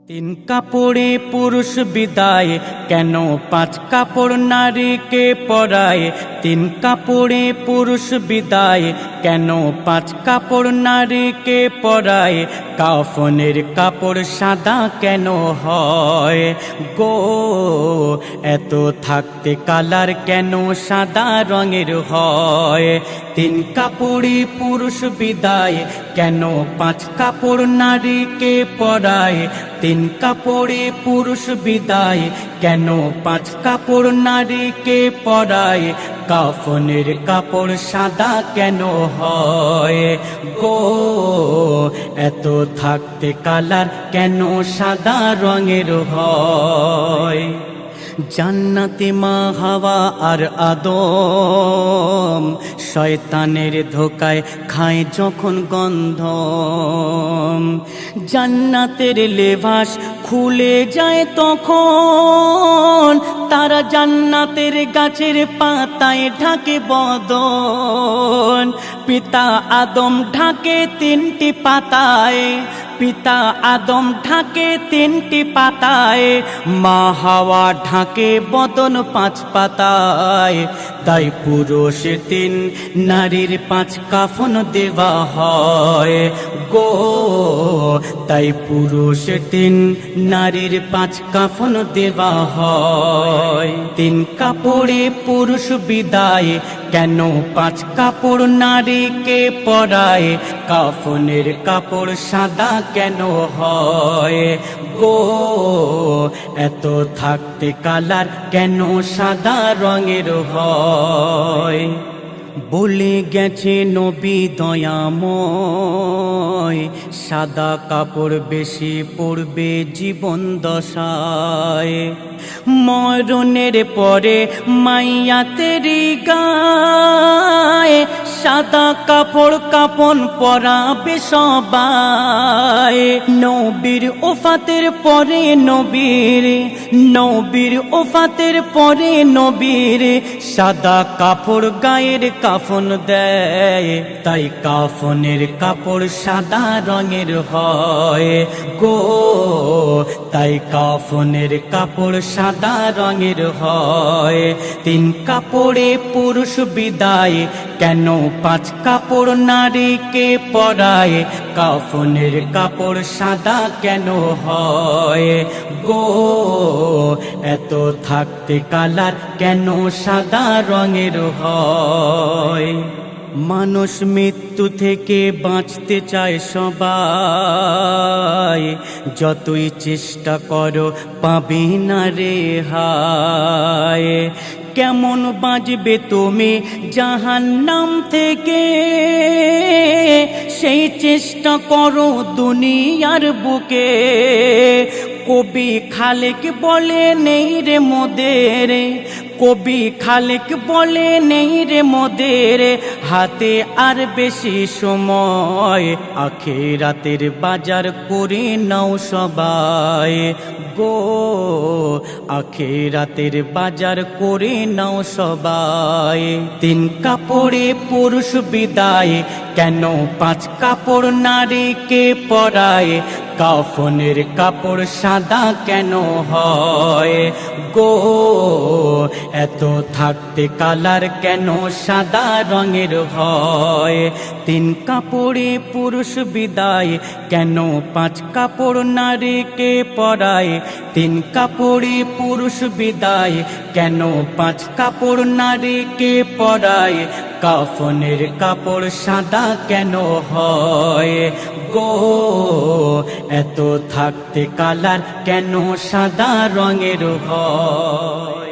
তিন কাপড়ে পুরুষ বিদায়, কেন পাঁচ কাপড় নারীকে পরায়? তিন কাপড়ে পুরুষ বিদায়, কেন পাঁচ কাপড় নারীকে পরায়? কাফনের কাপড় সাদা কেন হয় গো? এত থাকতে কালার কেন সাদা রঙের হয়? তিন কাপড়ে পুরুষ বিদায়, কেন পাঁচ কাপড় নারীকে পরায়? তিন কাপড়ে পুরুষ বিদায়, কেন পাঁচ কাপড় নারীকে পরায়? কাফনের কাপড় সাদা কেন হয় গো? এত থাকতে কালার কেন সাদা রঙের হয়? জান্নাতে মা হাওয়া আর আদম শয়তানের ধোকায় খায় যখন গন্ধ, জান্নাতের লেবাস খুলে যায় তখন তারা জান্নাতের গাছের পাতায় ঢাকে বদন। পিতা আদম ঢাকে তিনটি পাতায়, পিতা আদম ঢাকে তিনটি পাতায়, মা হাওয়া ঢাকে বদন পাঁচ পাতায়। তাই পুরুষ তিন, নারীর পাঁচ কাফন দেওয়া হয় গো। তাই পুরুষ তিন, নারীর পাঁচ কাফন দেওয়া হয়। তিন কাপড়ে পুরুষ বিদায়, কেন পাঁচ কাপড় নারীকে পরায়? কাফনের কাপড় সাদা কেন হয় গো? এত থাকতে কালার কেন সাদা রঙের হয়? বলে গেছে নবী দয়াময়, সাদা কাপড় বেশি পরবে জীবন দশায়। মরণের পরে মাইয়াতেরি গায়ে সাদা কাপড় কাফন পরাবে সবাই। নবীর ওফাতের পরে নবীর, নবীর ওফাতের পরে নবীর সাদা কাপড় গায়ের কাফন দেয়। তাই কাফনের কাপড় সাদা রঙের হয় গো। তাই কাফনের কাপড় সাদা রঙের হয়। তিন কাপড়ে পুরুষ বিদায়, কেন পাঁচ কাপড় নারীকে পরায়? কাফনের কাপড় সাদা কেন হয় গো? এত থাকতে কালার কেন সাদা রঙের হয়? মানুষ মৃত্যু থেকে বাঁচতে চায় সবাই, যতই চেষ্টা করো পাবে না রেহাই। কেমন বাঁচবে তুমি জাহান্নাম থেকে, সেই চেষ্টা করো দুনিয়ার বুকে। কবি খালেক বলে নেই রে মোদের, কবি খালেক বলে নেই রে মোদের হাতে আর বেশি সময়। আখিরাতের বাজার করে নাও সবাই গো। আখিরাতের বাজার করে নাও সবাই। তিন কাপড়ে পুরুষ বিদায়, কেন পাঁচ কাপড় নারীকে পরায়? কাফনের কাপড় সাদা কেন হয় গো? এত থাকতে কালার কেন সাদা রঙের হয়? তিন কাপড়ে পুরুষ বিদায়, কেন পাঁচ কাপড় নারীকে পরায়? তিন কাপড়ে পুরুষ বিদায়, কেন পাঁচ কাপড় নারীকে পরায়? কাফনের কাপড় সাদা কেন হয় গো? এত থাকতে কালার কেন সাদা রঙের হয়?